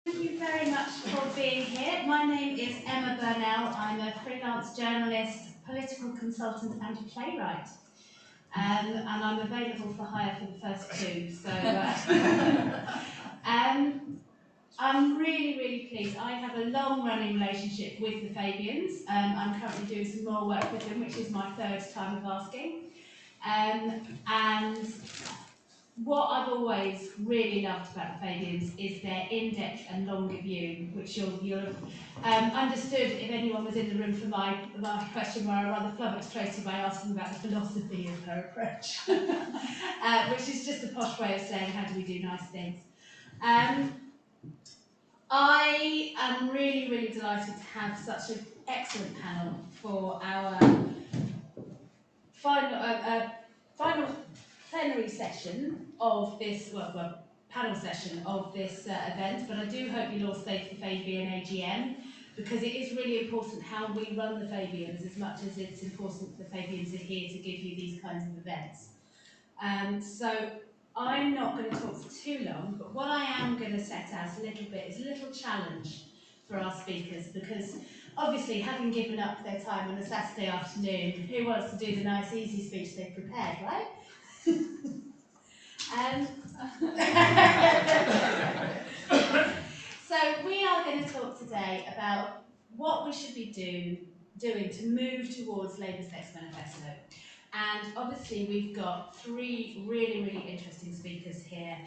Thank you very much for being here. My name is Emma Burnham. I'm a freelance journalist, political consultant and playwright. And I'm available for hire for the first two. So I'm really pleased. I have a long-running relationship with the Fabians. I'm currently doing some more work with them, which is my third time of asking. And what I've always really loved about the Fabians is their in-depth and longer view, which you'll have understood if anyone was in the room for my question, where I rather flummoxed Tracy by asking about the philosophy of her approach, which is just a posh way of saying how do we do nice things. I am really delighted to have such an excellent panel for our final plenary session of this, panel session of this event, but I do hope you'll all stay for the Fabian AGM, because it is really important how we run the Fabians as much as it's important the Fabians are here to give you these kinds of events. So I'm not going to talk for too long, but what I am going to set out a little bit is a little challenge for our speakers, because obviously, having given up their time on a Saturday afternoon, who wants to do the nice, easy speech they've prepared, right? So we are going to talk today about what we should be doing to move towards Labour's next manifesto. And obviously, we've got three really interesting speakers here.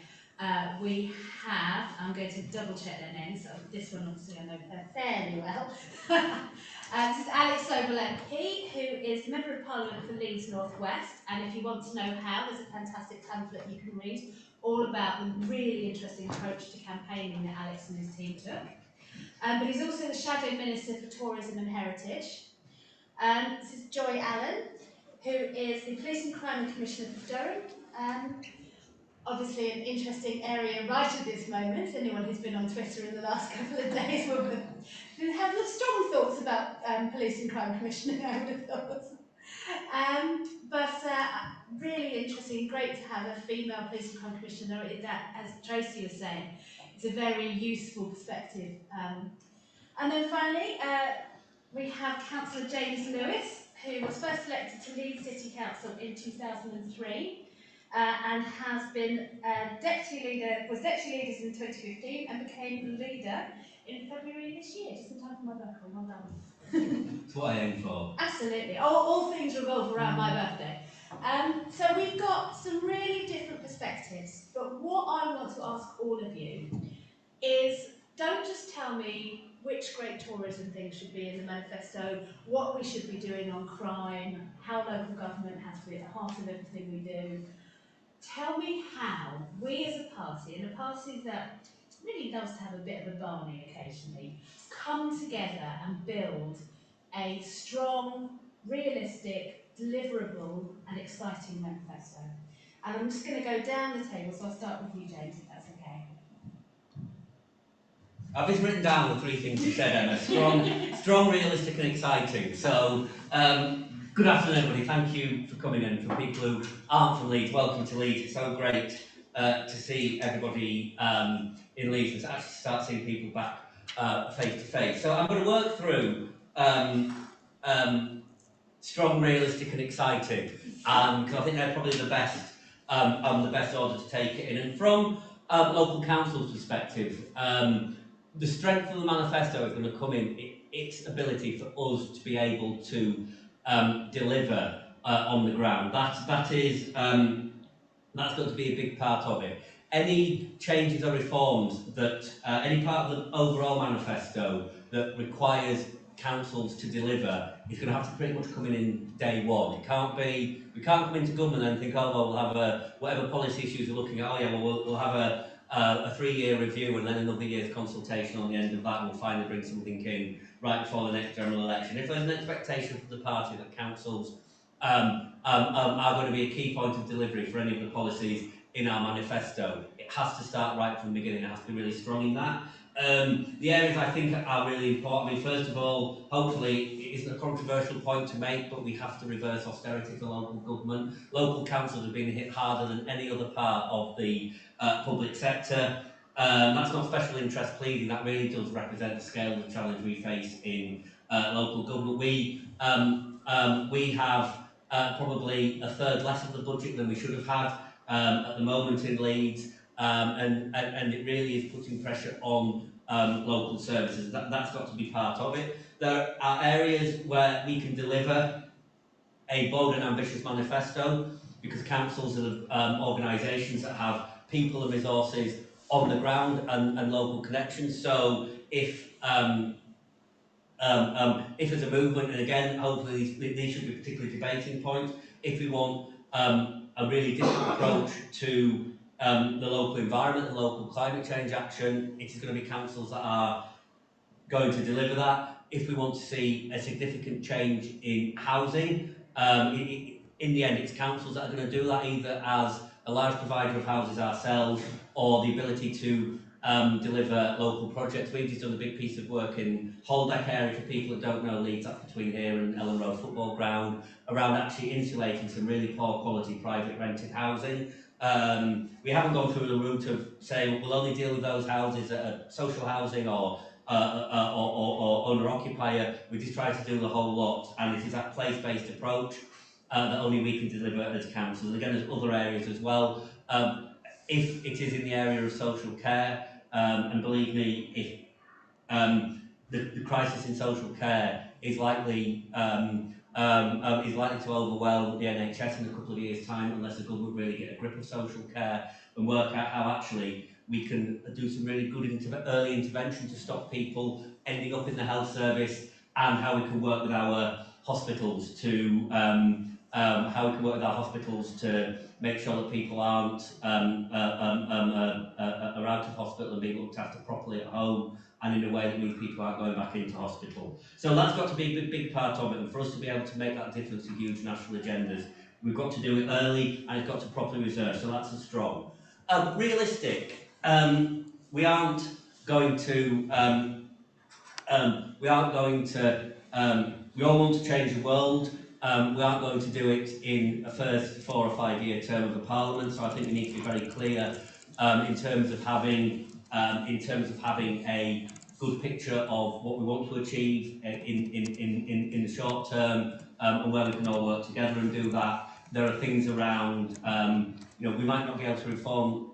We have, I'm going to double check their names, so this one obviously I know her fairly well. This is Alex Sobel MP, who is Member of Parliament for Leeds North West, and if you want to know how, there's a fantastic pamphlet you can read all about the really interesting approach to campaigning that Alex and his team took. But he's also the Shadow Minister for Tourism and Heritage. This is Joy Allen, who is the Police and Crime Commissioner for Durham. Obviously an interesting area right at this moment. Anyone who's been on Twitter in the last couple of days will have strong thoughts about police and crime commissioning, I would have thought. But really interesting, great to have a female police and crime commissioner. That, as Tracy was saying, it's a very useful perspective. And then finally, we have Councillor James Lewis, who was first elected to Leeds City Council in 2003. And has been deputy leader in 2015 and became leader in February this year, just in time for my birthday. Well done. That's what I aim for. Absolutely. All things revolve around my birthday. So we've got some really different perspectives, but what I want to ask all of you is, don't just tell me which great tourism things should be in the manifesto, what we should be doing on crime, how local government has to be at the heart of everything we do. Tell me how we as a party, and a party that really loves to have a bit of a Barney occasionally, come together and build a strong, realistic, deliverable and exciting manifesto. And I'm just going to go down the table, so I'll start with you, James, if that's okay. I've just written down the three things you said, Emma. Strong, realistic and exciting. So, good afternoon, everybody. Thank you for coming in. For people who aren't from Leeds, welcome to Leeds. It's so great to see everybody in Leeds and to actually start seeing people back face to face. So I'm going to work through strong, realistic and exciting, because I think they're probably the best order to take it in. And from local council's perspective, the strength of the manifesto is going to come in its ability for us to be able to deliver on the ground. That's got to be a big part of it. Any changes or reforms that any part of the overall manifesto that requires councils to deliver is going to have to pretty much come in day one. We can't come into government and think, oh well, we'll have whatever policy issues we're looking at. Oh yeah, well we'll have a 3-year review and then another year's consultation on the end of that. We'll finally bring something in right before the next general election. If there's an expectation from the party that councils are going to be a key point of delivery for any of the policies in our manifesto, it has to start right from the beginning. It has to be really strong in that. The areas I think are really important. I mean, first of all, hopefully it isn't a controversial point to make, but we have to reverse austerity for local government. Local councils have been hit harder than any other part of the public sector. That's not special interest pleading, that really does represent the scale of the challenge we face in local government. We have probably a third less of the budget than we should have had at the moment in Leeds, and it really is putting pressure on local services. That's got to be part of it. There are areas where we can deliver a bold and ambitious manifesto, because councils are organisations that have people and resources on the ground and local connections. So if there's a movement, and again, hopefully these should be particularly debating points, if we want a really different approach to the local environment and local climate change action, it is going to be councils that are going to deliver that. If we want to see a significant change in housing, in the end it's councils that are going to do that, either as a large provider of houses ourselves or the ability to deliver local projects. We've just done a big piece of work in Holbeck area, for people that don't know Leeds, that's between here and Ellen Road football ground, around actually insulating some really poor quality private rented housing. We haven't gone through the route of saying we'll only deal with those houses that are social housing or owner-occupier. We just try to do the whole lot, and it is that place-based approach that only we can deliver as councils. And again, there's other areas as well. If it is in the area of social care, and believe me, if the crisis in social care is likely to overwhelm the NHS in a couple of years' time, unless the government really get a grip of social care and work out how actually we can do some really good early intervention to stop people ending up in the health service, and how we can work with our hospitals to make sure that people aren't are out of hospital and being looked after properly at home, and in a way that means people aren't going back into hospital. So that's got to be a big part of it, and for us to be able to make that difference to huge national agendas, we've got to do it early, and it's got to properly reserve. So that's a strong. Realistic. We aren't going to. We all want to change the world. We aren't going to do it in a first 4 or 5 year term of a parliament. So I think we need to be very clear in terms of having a good picture of what we want to achieve in the short term, and where we can all work together and do that. There are things around. We might not be able to reform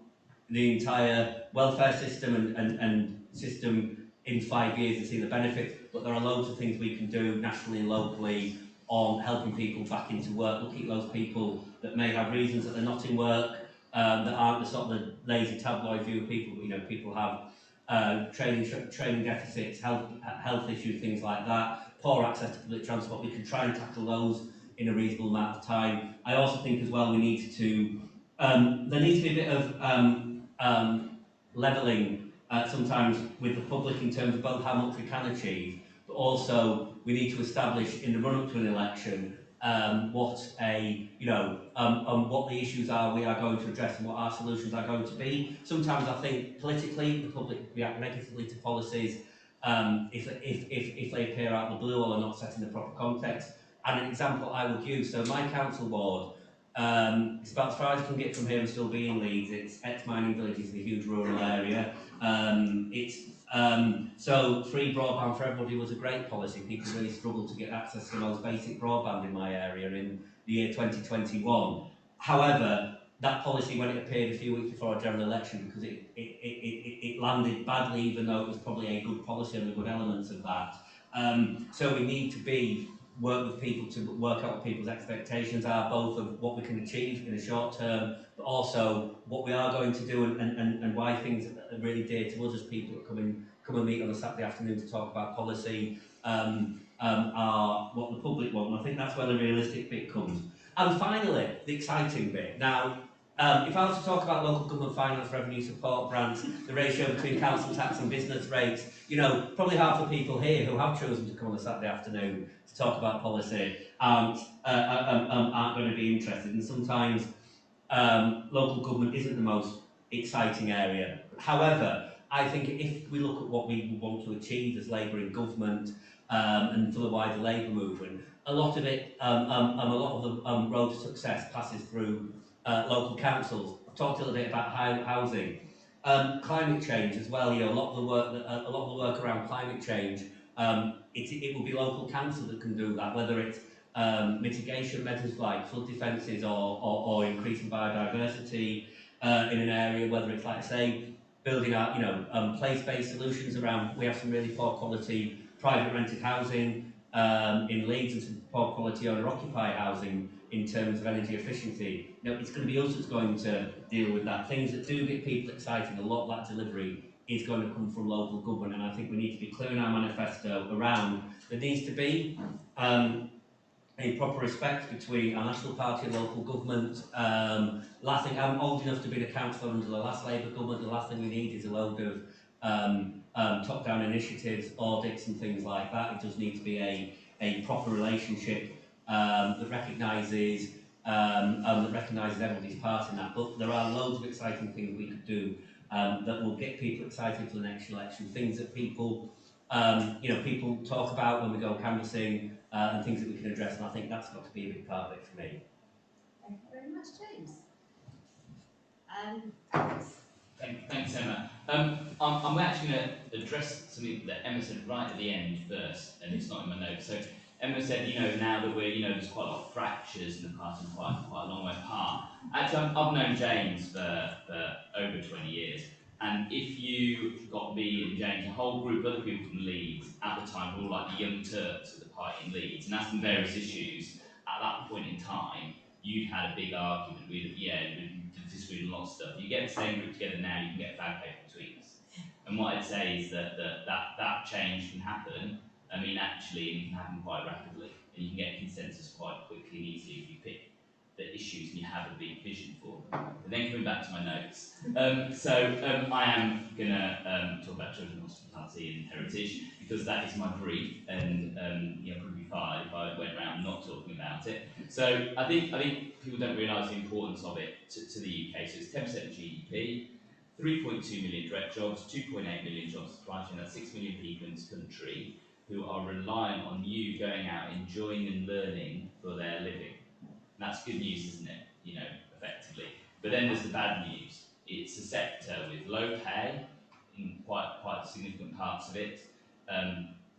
the entire welfare system and system in 5 years and see the benefits, but there are loads of things we can do nationally and locally on helping people back into work, looking at those people that may have reasons that they're not in work, that aren't the sort of the lazy tabloid view of people. People have training deficits, health issues, things like that, poor access to public transport. We can try and tackle those in a reasonable amount of time. I also think as well there needs to be a bit of levelling sometimes with the public in terms of both how much we can achieve, but also we need to establish in the run-up to an election what the issues are we are going to address and what our solutions are going to be. Sometimes I think politically the public react negatively to policies if they appear out of the blue or are not set in the proper context. And an example I would use, so my council ward, it's about as far as you can get from here and still be in Leeds. It's ex-mining villages in a huge rural area. So free broadband for everybody was a great policy. People really struggled to get access to the most basic broadband in my area in the year 2021. However, that policy, when it appeared a few weeks before a general election, because it landed badly, even though it was probably a good policy and the good elements of that. So we need to work with people to work out what people's expectations are, both of what we can achieve in the short term, but also what we are going to do and why things are really dear to us as people that come and meet on a Saturday afternoon to talk about policy are what the public want. And I think that's where the realistic bit comes. And finally, the exciting bit. Now, if I was to talk about local government finance revenue support grants, the ratio between council tax and business rates, probably half the people here who have chosen to come on a Saturday afternoon to talk about policy aren't going to be interested. And sometimes local government isn't the most exciting area. However, I think if we look at what we want to achieve as Labour in government and for the wider Labour movement, a lot of it, a lot of the road to success passes through local councils. I've talked a little bit about housing. Climate change as well. You know, a lot of the work around climate change. It will be local council that can do that, whether it's mitigation measures like flood defences or increasing biodiversity in an area, whether it's, like I say, building out, place-based solutions around. We have some really poor quality private rented housing in Leeds, and some poor quality owner-occupied housing in terms of energy efficiency. You know, it's going to be us that's going to deal with that. Things that do get people excited, a lot of that delivery is going to come from local government, and I think we need to be clear in our manifesto around there needs to be a proper respect between our national party and local government. Last thing, I'm old enough to be the councillor under the last Labour government. The last thing we need is a load of top-down initiatives, audits and things like that. It does need to be a proper relationship that recognises everybody's part in that. But there are loads of exciting things we could do that will get people excited for the next election. Things that people people talk about when we go canvassing, and things that we can address, and I think that's got to be a big part of it for me. Thank you very much, James. Alex. Thanks, Emma. I'm actually going to address something that Emma said right at the end first, and it's not in my notes. So Emma said, now that we're, there's quite a lot of fractures in the party and quite a long way apart. Actually, I've known James for over 20 years. And if you got me and James, a whole group of other people from Leeds at the time, who were like the young Turks of the party in Leeds, and asked them various issues, at that point in time, you'd had a big argument. We'd disagreed on a lot of stuff. You get the same group together now, you can get fag paper between us. And what I'd say is that change can happen. I mean, actually, it can happen quite rapidly, and you can get consensus quite quickly and easily if you pick the issues and you have a big vision for them. And then coming back to my notes, I am going to talk about children, hospitality and heritage, because that is my brief, and probably be fine if I went around not talking about it. So I think people don't realise the importance of it to the UK. So it's 10% of GDP, 3.2 million direct jobs, 2.8 million jobs supply chain. That's 6 million people in this country who are reliant on you going out, enjoying and learning for their living. And that's good news, isn't it? Effectively. But then there's the bad news. It's a sector with low pay in quite significant parts of it.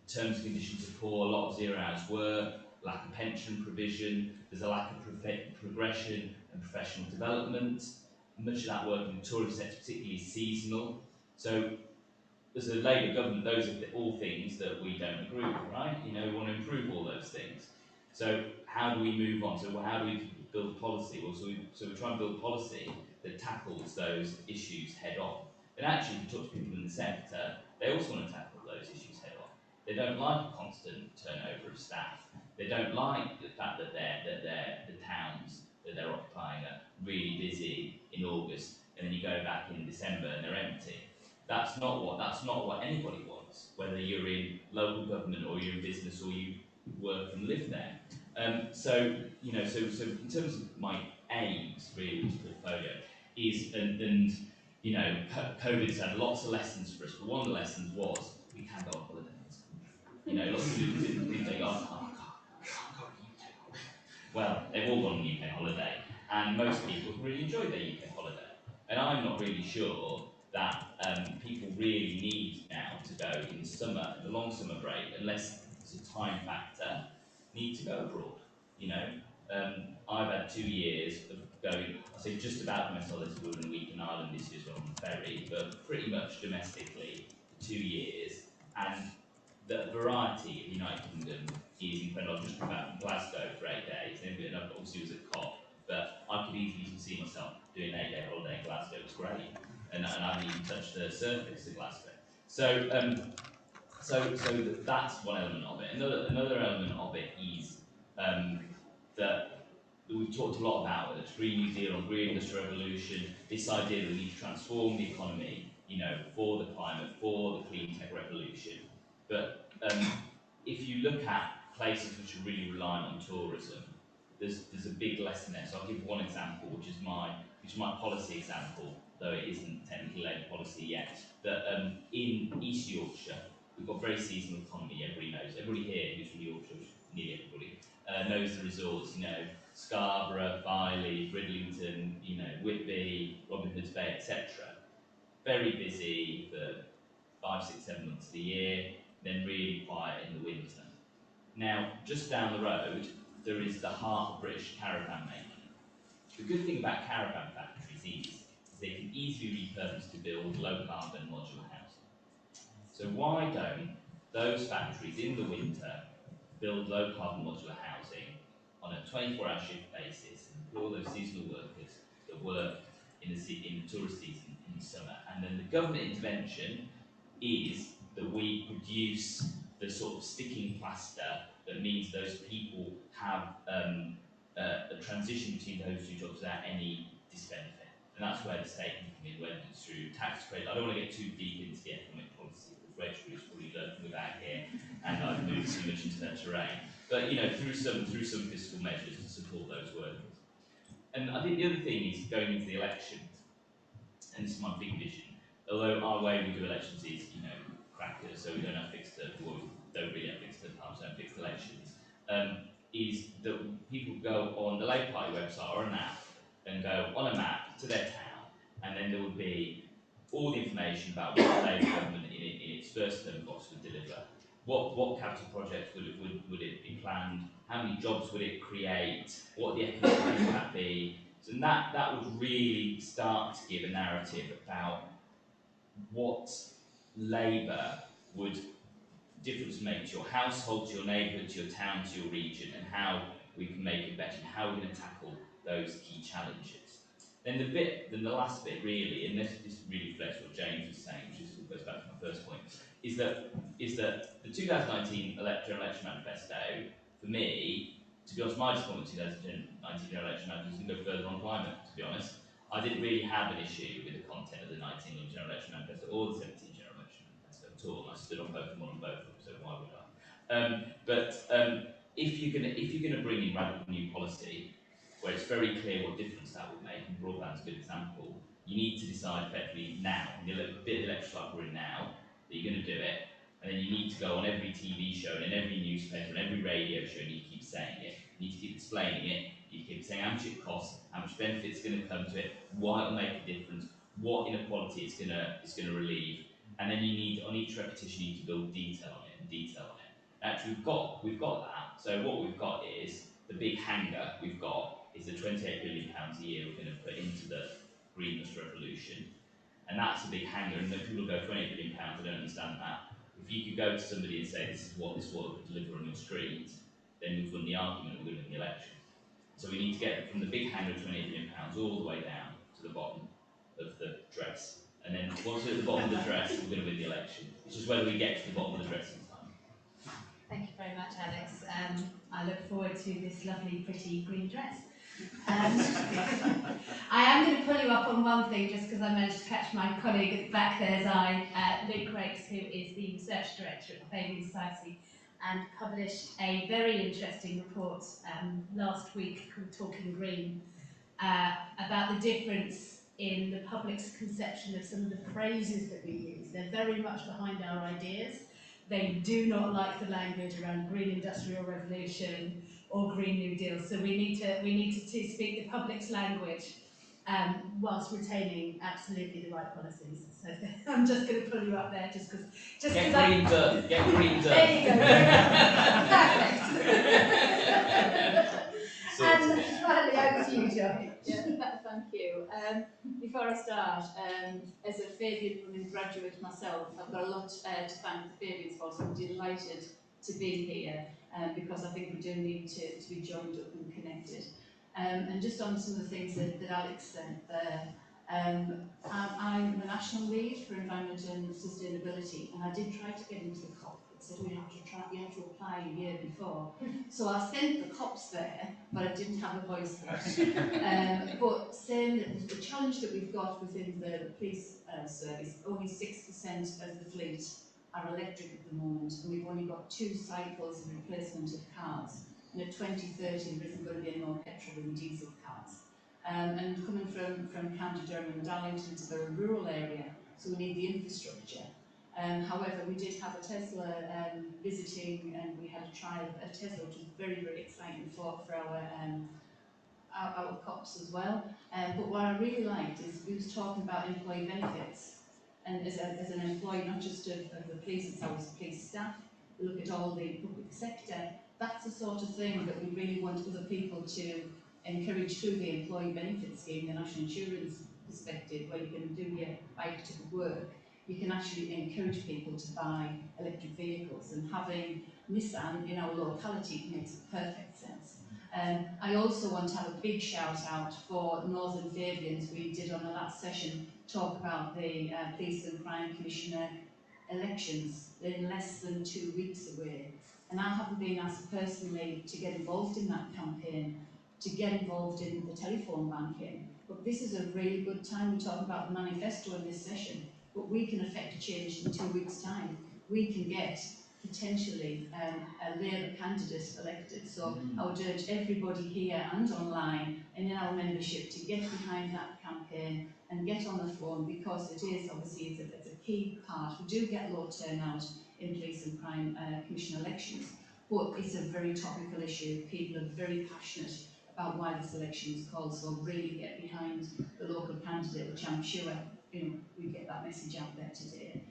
Terms and conditions are poor, a lot of 0 hours work, lack of pension provision, there's a lack of progression and professional development. Much of that work in the tourism sector particularly is seasonal. So as a Labour government, those are all things that we don't agree with, right? We want to improve all those things. So how do we move on? So how do we build policy? Well, so we try and build policy that tackles those issues head on. And actually, if you talk to people in the sector, they also want to tackle those issues head on. They don't like a constant turnover of staff. They don't like the fact that the towns that they're occupying are really busy in August, and then you go back in December and they're empty. That's not what anybody wants, whether you're in local government or you're in business or you work and live there. So in terms of my aims really with the portfolio is, and COVID's had lots of lessons for us, but one of the lessons was we can go on holiday. Lots of people didn't think, oh God, I can't go on a UK holiday. Well, they've all gone on a UK holiday, and most people really enjoy their UK holiday. And I'm not really sure that people really need now to go in summer, the long summer break, unless it's a time factor, need to go abroad. I've had 2 years of going, I say just about domestic holidays, a week in Ireland this year as well on the ferry, but pretty much domestically for 2 years. And the variety of the United Kingdom is incredible. I've just come back from Glasgow for 8 days, and I obviously was at COP, but I could easily see myself doing an 8-day holiday in Glasgow. It was great, and I haven't even touched the surface of Glasgow. So that's one element of it. Another element of it is that we've talked a lot about it, Green New Deal, Green Industrial Revolution, this idea that we need to transform the economy, for the climate, for the clean tech revolution. But if you look at places which are really reliant on tourism, there's a big lesson there. So I'll give one example, which is my policy example, though it isn't technically Labour policy yet. That in East Yorkshire, we've got a very seasonal economy. Everybody knows. Everybody here who's from Yorkshire, nearly everybody, knows the resorts. Scarborough, Filey, Bridlington, Whitby, Robin Hood's Bay, etc. very busy for 5, 6, 7 months of the year, then really quiet in the winter. Now, just down the road, there is the heart of British caravan making. The good thing about caravan factories is they can easily be repurposed to build low-carbon modular housing. So why don't those factories in the winter build low-carbon modular housing on a 24-hour shift basis and employ all those seasonal workers that work in the tourist season in the summer, and then the government intervention is that we produce the sort of sticking plaster that means those people have a transition between those two jobs without any disbenefit. And that's where the state can come in, whether it's through tax credit. I don't want to get too deep into the economic policy, because Rachel is probably lurking about here, and I've moved too much into that terrain. But through some fiscal measures to support those workers. And I think the other thing is going into the elections, and this is my big vision. Although our way we do elections is, crackers, so we don't have fixed term, well, we don't really have fixed term, so don't fixed elections. Is that people go on the Labour Party website or an app and go on a map to their town, and then there would be all the information about what the Labour government in its first term box would deliver. What capital projects would it be planned? How many jobs would it create? What would the economic impact be? So that would really start to give a narrative about what Labour would difference make to your household, to your neighbourhood, to your town, to your region, and how we can make it better, and how we're going to tackle those key challenges. Then the last bit really, and this really reflects what James was saying, which goes back to my first point, is that the 2019 general election manifesto, for me, to be honest, my disappointment with the 2019 general election manifesto didn't go further on climate, to be honest. I didn't really have an issue with the content of the 19 general election manifesto or the 17 general election manifesto at all. I stood on both of them, on both of them, so why would I? If you're gonna bring in radical new policy, where it's very clear what difference that would make, and broadband's a good example, you need to decide effectively now, in the bit of the election cycle we're in now, that you're going to do it, and then you need to go on every TV show and in every newspaper and every radio show, and you keep saying it, you need to keep explaining it, you keep saying how much it costs, how much benefit it's going to come to it, why it'll make a difference, what inequality it's going to relieve, and then you need, on each repetition, you need to build detail on it and detail on it. Actually, we've got that. So what we've got is the big hanger we've got is the £28 billion a year we're going to put into the green industrial revolution, and that's a big hanger. And then people go £28 billion. I don't understand that. If you could go to somebody and say this is what will deliver on your street, then we've won the argument, we're going to win the election. So we need to get from the big hanger of £28 billion all the way down to the bottom of the dress, and then once we're at the bottom of the dress, we're going to win the election. It's just whether we get to the bottom of the dress in time. Thank you very much, Alex. I look forward to this lovely, pretty green dress. I am going to pull you up on one thing, just because I managed to catch my colleague at the back there's eye, Luke Rakes, who is the Research Director at the Paving Society, and published a very interesting report last week called Talking Green, about the difference in the public's conception of some of the phrases that we use. They're very much behind our ideas. They do not like the language around green industrial revolution or Green New Deal. So we need to speak the public's language whilst retaining absolutely the right policies. So I'm just going to pull you up there just because. Get green done. Get green done. There you go. Perfect. And finally, over to you, Joe. Yeah, thank you. Before I start, as a Fabian Women graduate myself, I've got a lot to thank the Fabians for, so I'm delighted to be here because I think we do need to be joined up and connected. And just on some of the things that Alex said there, I'm the national lead for environment and sustainability, and I did try to get into the COP. It said you have to apply a year before. So I sent the COPs there, but I didn't have a voice there. But saying that the challenge that we've got within the police service, only 6% of the fleet are electric at the moment, and we've only got 2 cycles of replacement of cars. And at 2030, there isn't going to be any more petrol and diesel cars. And coming from County Durham and Darlington, it's a very rural area, so we need the infrastructure. However, we did have a Tesla visiting, and we had a trial of a Tesla, which was very, very exciting for our COPs as well. But what I really liked is we was talking about employee benefits. and as an employee, not just of the police, it's our police staff, we look at all the public sector. That's the sort of thing that we really want other people to encourage through the employee benefit scheme, the national insurance perspective, where you can do your bike to work. You can actually encourage people to buy electric vehicles, and having Nissan in our locality makes perfect sense. I also want to have a big shout out for Northern Fabians. We did on the last session talk about the Police and Crime Commissioner elections. They're in less than 2 weeks away. And I haven't been asked personally to get involved in that campaign, to get involved in the telephone banking. But this is a really good time. We're talking about the manifesto in this session, but we can affect a change in 2 weeks' time. We can get potentially a Labour candidate elected. So I would urge everybody here and online and in our membership to get behind that campaign and get on the phone, because it is obviously it's a key part. We do get low turnout in police and crime commission elections, but it's a very topical issue. People are very passionate about why this election is called, so really get behind the local candidate, which I'm sure we get that message out there today.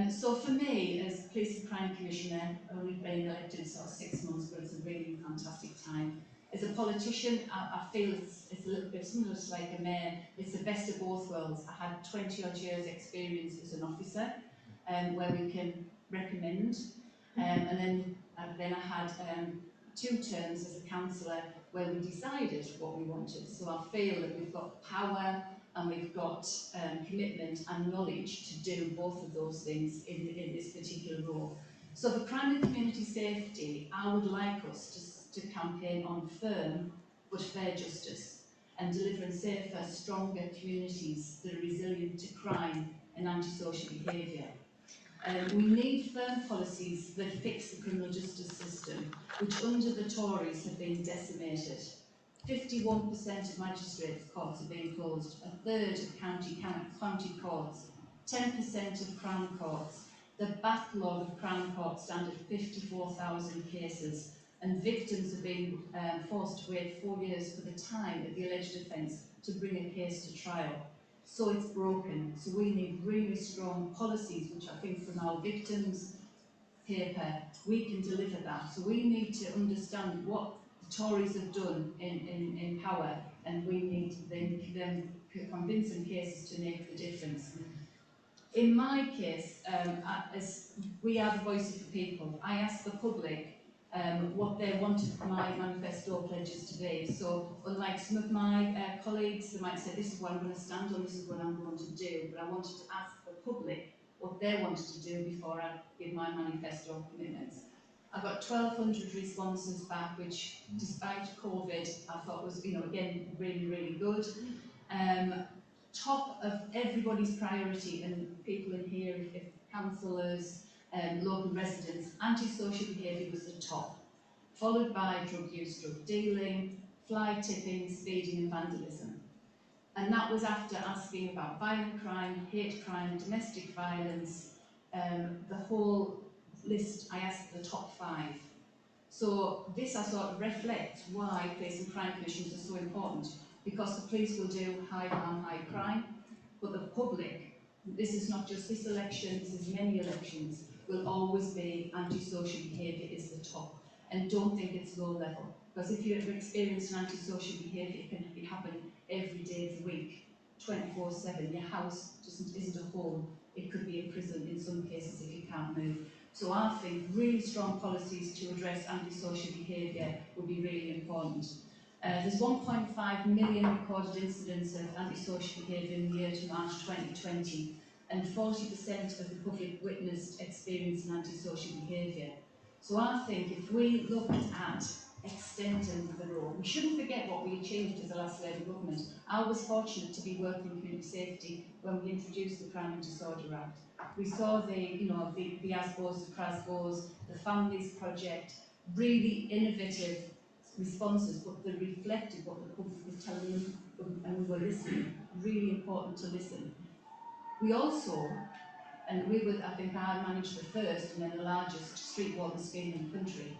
So for me, as Police and Crime Commissioner, I've only been elected sort of 6 months, but it's a really fantastic time. As a politician, I feel it's a little bit similar to like a mayor. It's the best of both worlds. I had 20 odd years experience as an officer, where we can recommend, and then I had 2 terms as a councillor where we decided what we wanted. So I feel that we've got power and we've got commitment and knowledge to do both of those things in this particular role. So for crime and community safety, I would like us to campaign on firm but fair justice and delivering safer, stronger communities that are resilient to crime and antisocial behaviour. We need firm policies that fix the criminal justice system, which under the Tories have been decimated. 51% of magistrates' courts are being closed, a third of county courts, 10% of Crown courts. The backlog of Crown courts stand at 54,000 cases, and victims are being forced to wait 4 years for the time of the alleged offence to bring a case to trial. So it's broken. So we need really strong policies, which I think from our victims paper, we can deliver that. So we need to understand what the Tories have done in power, and we need them convincing cases to make the difference. In my case, as we are the voice of the people, I asked the public what they wanted my manifesto pledges to be. So unlike some of my colleagues, they might say, this is what I'm going to stand on, this is what I'm going to do, but I wanted to ask the public what they wanted to do before I give my manifesto commitments. I got 1,200 responses back, which, despite COVID, I thought was, again, really, really good. Top of everybody's priority, and people in here, if councillors, local residents, antisocial behaviour was the top, followed by drug use, drug dealing, fly tipping, speeding and vandalism. And that was after asking about violent crime, hate crime, domestic violence, the whole list. I asked the top 5. So this, I thought, reflects why police and crime commissions are so important, because the police will do high harm, high crime, but the public, this is not just this election, this is many elections, will always be antisocial behaviour is the top. And don't think it's low level, because if you ever experience an antisocial behaviour, it can be happening every day of the week, 24/7. Your house isn't a home. It could be a prison in some cases if you can't move. So I think really strong policies to address antisocial behaviour would be really important. There's 1.5 million recorded incidents of antisocial behaviour in the year to March 2020, and 40% of the public witnessed experiencing antisocial behaviour. So I think if we look at extending the role, we shouldn't forget what we achieved as the last Labour government. I was fortunate to be working in community safety when we introduced the Crime and Disorder Act. We saw the ASBOs, the CRASBOs, the Families Project, really innovative responses, but they reflected what the public was telling them, and we were listening. Really important to listen. We also, and we were, I think I managed the first and then the largest street warden scheme in the country.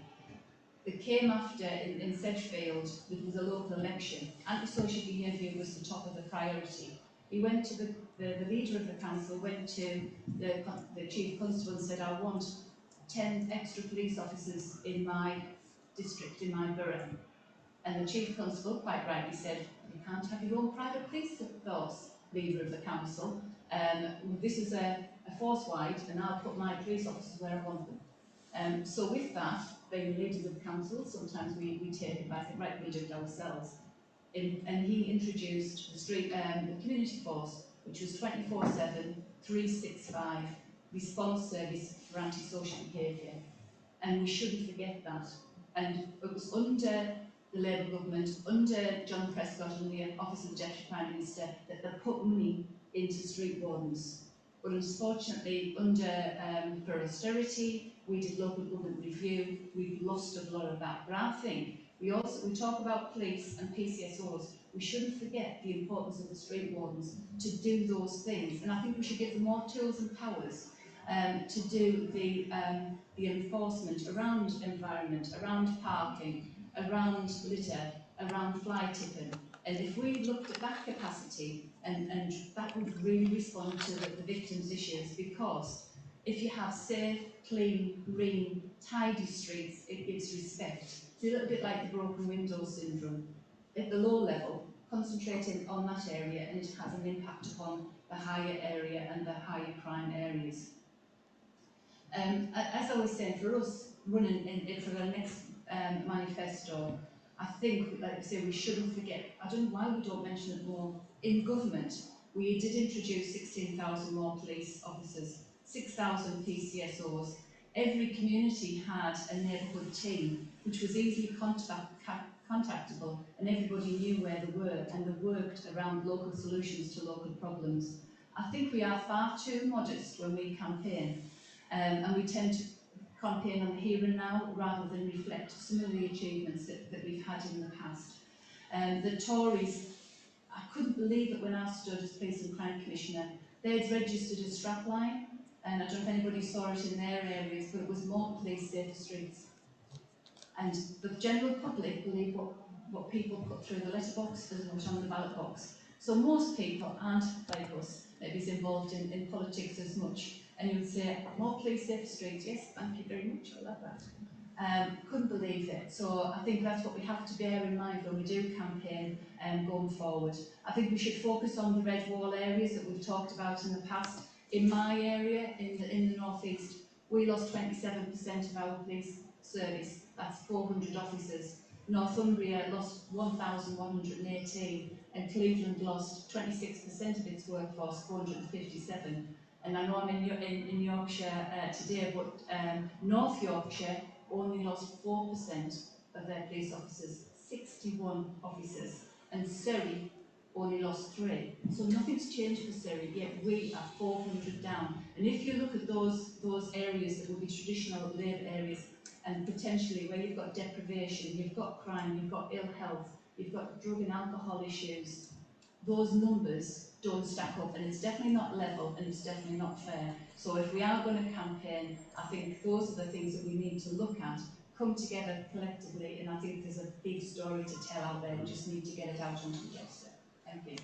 That came after, in Sedgefield, there was a local election. Antisocial behaviour was the top of the priority, He went to the leader of the council, went to the chief constable and said, I want 10 extra police officers in my district, in my borough. And the chief constable quite rightly said, you can't have your own private police force, leader of the council. This is a force wide, and I'll put my police officers where I want them. So with that, being the leaders of the council, sometimes we take it back and right, we'll do it ourselves. And he introduced the community force, which was 24/7, 365 response service for antisocial behaviour. And we shouldn't forget that. And it was under the Labour government, under John Prescott and the Office of the Deputy Prime Minister, that they put money into street wardens. But unfortunately, for austerity, we did local government review, we've lost a lot of that. But I think we talk about police and PCSOs, we shouldn't forget the importance of the street wardens to do those things. And I think we should give them more tools and powers to do the enforcement around environment, around parking, around litter, around fly tipping. And if we looked at that capacity, and that would really respond to the victims' issues, because if you have safe, clean, green, tidy streets, it gives respect. It's a little bit like the broken window syndrome. At the low level, concentrating on that area, and it has an impact upon the higher area and the higher crime areas. As I was saying, for us running for the next manifesto, I think, like I say, we shouldn't forget. I don't know why we don't mention it more. In government, we did introduce 16,000 more police officers, 6,000 PCSOs. Every community had a neighbourhood team, which was easily contactable, and everybody knew where they were, and they worked around local solutions to local problems. I think we are far too modest when we campaign. And we tend to campaign on the here and now rather than reflect some of the achievements that we've had in the past. The Tories, I couldn't believe that when I stood as Police and Crime Commissioner, they'd registered a strapline, and I don't know if anybody saw it in their areas, but it was more police, safer streets. And the general public believe what people put through the letterbox as much on the ballot box. So most people aren't like us, maybe involved in politics as much. And you would say, more police, safer streets. Yes, thank you very much, I love that. Couldn't believe it. So I think that's what we have to bear in mind when we do campaign going forward. I think we should focus on the red wall areas that we've talked about in the past. In my area, in the North East, we lost 27% of our police service. That's 400 officers. Northumbria lost 1,118, and Cleveland lost 26% of its workforce, 457. And I know I'm in Yorkshire today, but North Yorkshire only lost 4% of their police officers, 61 officers, and Surrey only lost 3. So nothing's changed for Surrey, yet we are 400 down. And if you look at those areas that would be traditional Labour areas, and potentially where you've got deprivation, you've got crime, you've got ill health, you've got drug and alcohol issues, those numbers don't stack up, and it's definitely not level, and it's definitely not fair. So if we are going to campaign, I think those are the things that we need to look at, come together collectively, and I think there's a big story to tell out there. We just need to get it out onto the register. Thank you.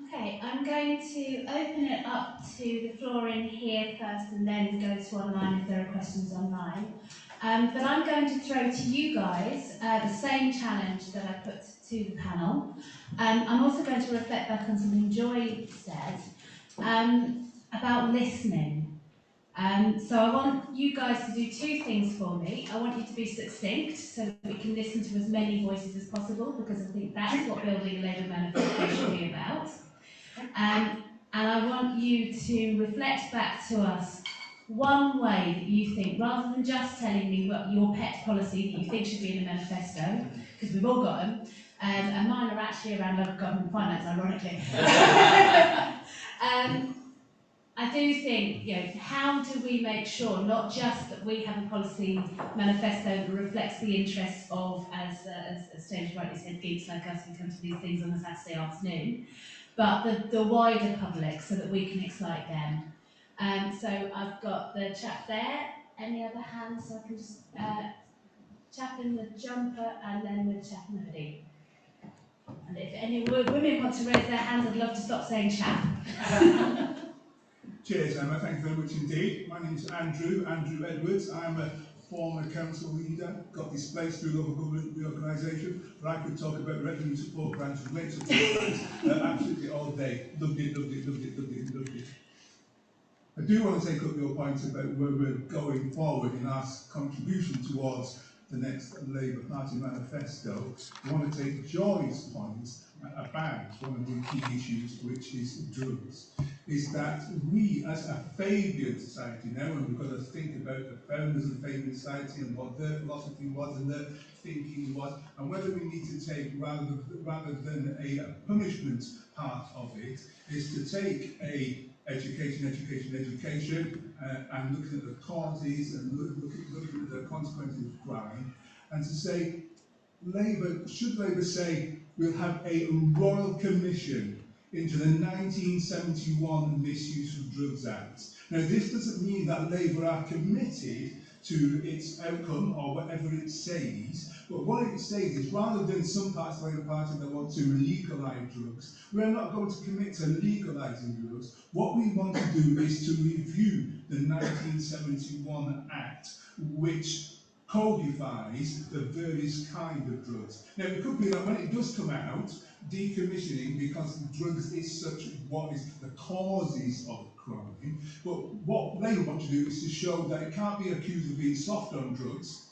Okay, I'm going to open it up to the floor in here first and then go to online if there are questions online. But I'm going to throw to you guys the same challenge that I put to the panel. I'm also going to reflect back on something Joy said about listening. So I want you guys to do 2 things for me. I want you to be succinct so that we can listen to as many voices as possible, because I think that's what building a Labour manifesto should be about. And I want you to reflect back to us one way that you think, rather than just telling me what your pet policy that you think should be in a manifesto, because we've all got them, and mine are actually around local government finance, ironically. I do think, how do we make sure not just that we have a policy manifesto that reflects the interests of, as James rightly said, geeks like us who come to these things on a Saturday afternoon, but the wider public, so that we can excite them. So I've got the chap there. Any other hands? So I can just chap in the jumper, and then the chap in the hoodie. And if any women want to raise their hands, I'd love to stop saying chap. Cheers, Emma. Thank you very much indeed. My name is Andrew Edwards. I'm a former council leader, got displaced through local government reorganisation, but I could talk about revenue support grants and rate support grants absolutely all day. Loved it. I do want to take up your point about where we're going forward in our contribution towards the next Labour Party manifesto. I want to take Joy's point about one of the key issues, which is drugs, is that we as a Fabian society now, and we've got to think about the founders of the Fabian society and what their philosophy was and their thinking was, and whether we need to take, rather than a punishment part of it, is to take a education, and looking at the causes and looking at the consequences of crime, and to say, should Labour say, we'll have a royal commission into the 1971 Misuse of Drugs Act. Now, this doesn't mean that Labour are committed to its outcome or whatever it says, but what it says is rather than some parts of the Labour Party that want to legalise drugs, we're not going to commit to legalising drugs. What we want to do is to review the 1971 Act, which codifies the various kinds of drugs. Now, it could be that when it does come out, decommissioning, because drugs is such what is the causes of crime, but what Labour want to do is to show that it can't be accused of being soft on drugs,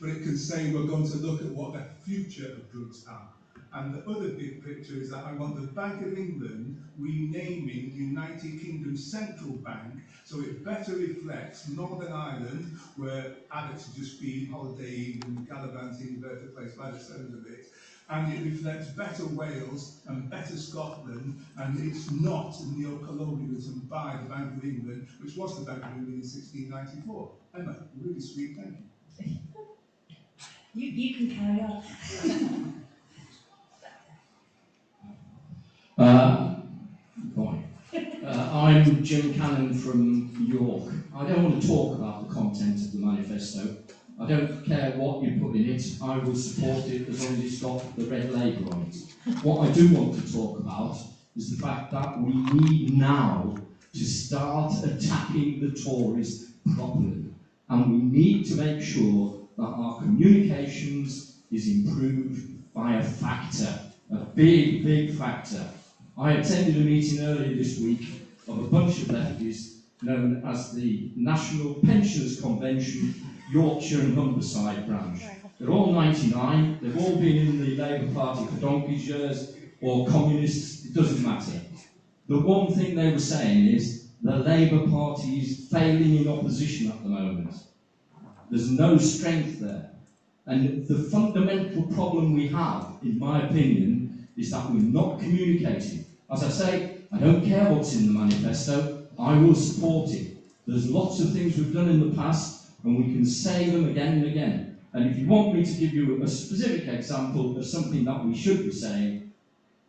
but it can say we're going to look at what the future of drugs are. And the other big picture is that I want the Bank of England renaming United Kingdom Central Bank so it better reflects Northern Ireland, where addicts have just been holidaying and gallivanting about the place by the sounds of it, and it reflects better Wales and better Scotland, and it's not neo-colonialism by the Bank of England, which was the Bank of England in 1694. Emma, really sweet, thank you. You can carry on. I'm Jim Cannon from York. I don't want to talk about the content of the manifesto. I don't care what you put in it. I will support it as long as it's got the red label on it. What I do want to talk about is the fact that we need now to start attacking the Tories properly. And we need to make sure that our communications is improved by a factor, a big, big factor. I attended a meeting earlier this week of a bunch of lefties known as the National Pensioners Convention, Yorkshire and Humberside branch. They're all 99, they've all been in the Labour Party for donkey's years, or communists, it doesn't matter. The one thing they were saying is the Labour Party is failing in opposition at the moment. There's no strength there. And the fundamental problem we have, in my opinion, is that we're not communicating. As I say, I don't care what's in the manifesto, I will support it. There's lots of things we've done in the past, and we can say them again and again. And if you want me to give you a specific example of something that we should be saying,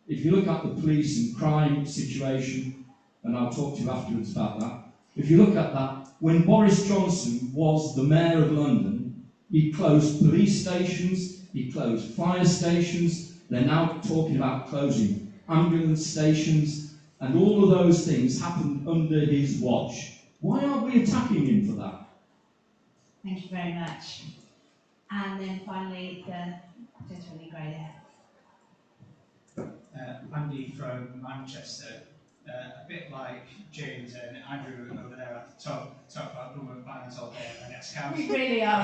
if you look at the police and crime situation, and I'll talk to you afterwards about that, if you look at that, when Boris Johnson was the Mayor of London, he closed police stations, he closed fire stations, they're now talking about closing ambulance stations, and all of those things happened under his watch. Why aren't we attacking him for that? Thank you very much. And then finally, the gentleman in grey there. Andy from Manchester. A bit like James and Andrew over there at the top about government finance all day and next council. We really are.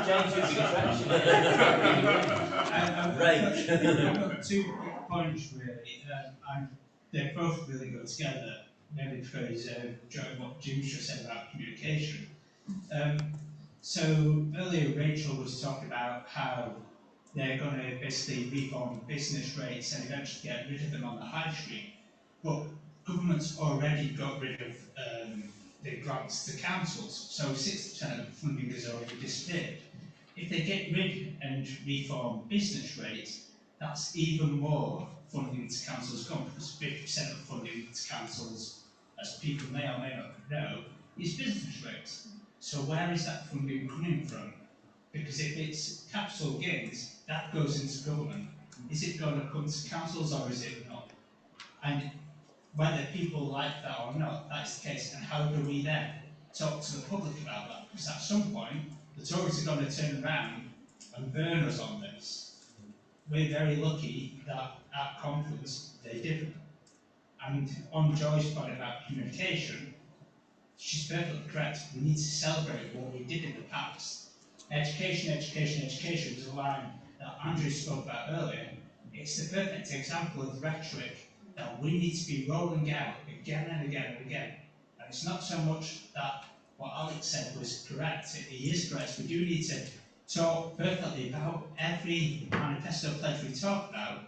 James is the attraction. I've got 2 quick points really, and they both really go together, maybe because Joe, what Jim's just said about communication. So earlier Rachel was talking about how they're going to basically reform business rates and eventually get rid of them on the high street. But government's already got rid of the grants to councils, so 60% of the funding has already disappeared. If they get rid and reform business rates, that's even more funding to councils come, because 50% of funding to councils, as people may or may not know, is business rates. So where is that funding coming from? Because if it's capital gains, that goes into government. Is it going to come to councils or is it not? And whether people like that or not, that's the case. And how do we then talk to the public about that? Because at some point, the Tories are going to turn around and burn us on this. We're very lucky that at conference they didn't. And on Joy's point about communication, she's perfectly correct. We need to celebrate what we did in the past. Education, education, education was a line that Andrew spoke about earlier. It's the perfect example of rhetoric that we need to be rolling out again and again and again. And it's not so much that what Alex said was correct. He is correct. We do need to talk perfectly about every manifesto pledge we talk about,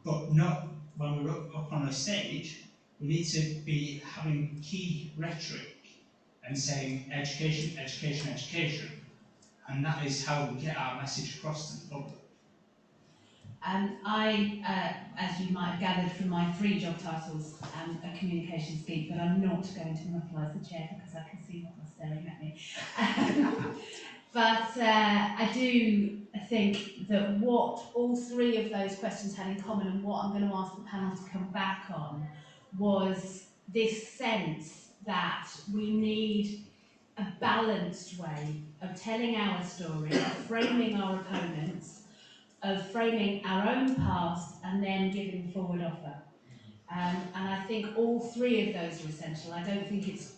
but not when we're up on a stage. We need to be having key rhetoric and saying education, education, education. And that is how we get our message across to the public. As you might have gathered from my 3 job titles, am a communications geek, but I'm not going to monopolise the chair because I can see what was staring at me. But I do think that what all 3 of those questions had in common, and what I'm going to ask the panel to come back on, was this sense that we need a balanced way of telling our story, of framing our opponents, of framing our own past, and then giving forward offer. And I think all 3 of those are essential. I don't think it's,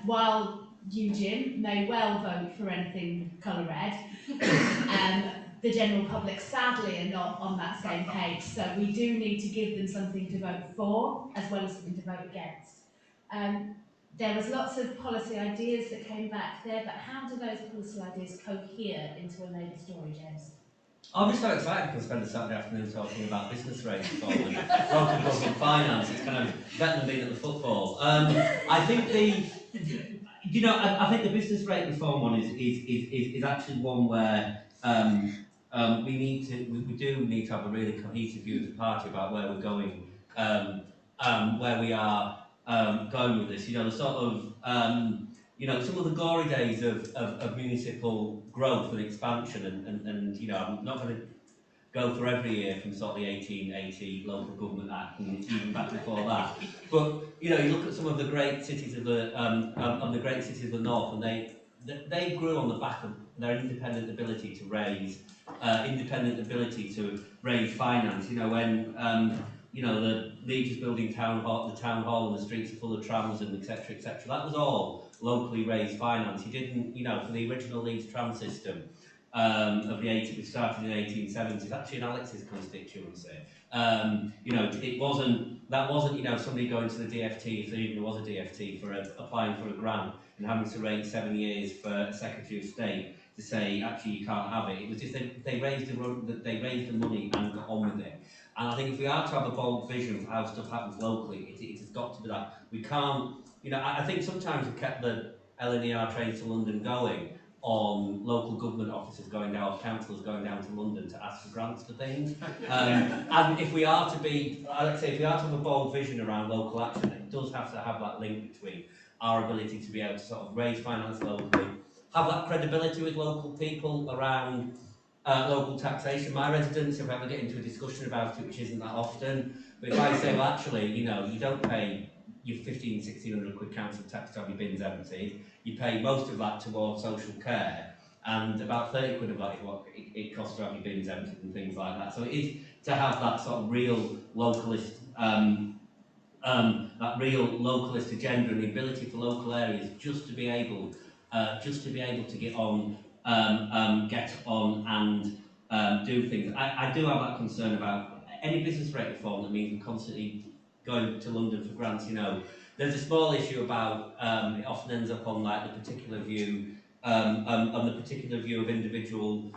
while you, Jim, may well vote for anything colour red, the general public sadly are not on that same page. So we do need to give them something to vote for, as well as something to vote against. There was lots of policy ideas that came back there, but how do those policy ideas cohere into a Labour story, James? I'm just so excited to spend a Saturday afternoon talking about business rates and local government finance. It's kind of better than being at the football. I think I think the business rate reform one is actually one where we do need to have a really cohesive view as a party about where we're going, where we are going with this. The sort of some of the glory days of municipal growth and expansion, and I'm not going to go for every year from sort of the 1880 Local Government Act and even back before that. But you look at some of the great cities of the north, and they grew on the back of their independent ability to raise finance. When the Leeds is building the town hall and the streets are full of trams and etc. etc. That was all locally raised finance. You didn't, for the original Leeds tram system of the 80s, which started in the 1870s, actually in Alex's constituency. It wasn't somebody going to the DFT, if there even was a DFT, for applying for a grant and having to wait 7 years for a Secretary of State to say actually you can't have it. It was just they raised the money and got on with it. And I think if we are to have a bold vision for how stuff happens locally, it has got to be that. We can't, I think sometimes we've kept the LNER trains to London going on local government officers going down, councillors going down to London to ask for grants for things. And if we are to have a bold vision around local action, it does have to have that link between our ability to be able to sort of raise finance locally, have that credibility with local people around local taxation. My residents, if I ever get into a discussion about it, which isn't that often, but if I say, well, actually, you don't pay your 1,500–1,600 quid council tax to have your bins emptied, you pay most of that towards social care, and about 30 quid of that is what it costs to have your bins emptied and things like that. So it is to have that sort of real localist, agenda and the ability for local areas just to be able to get on and do things. I do have that concern about any business rate reform that means we're constantly going to London for grants. There's a small issue about it often ends up on like the particular view of individual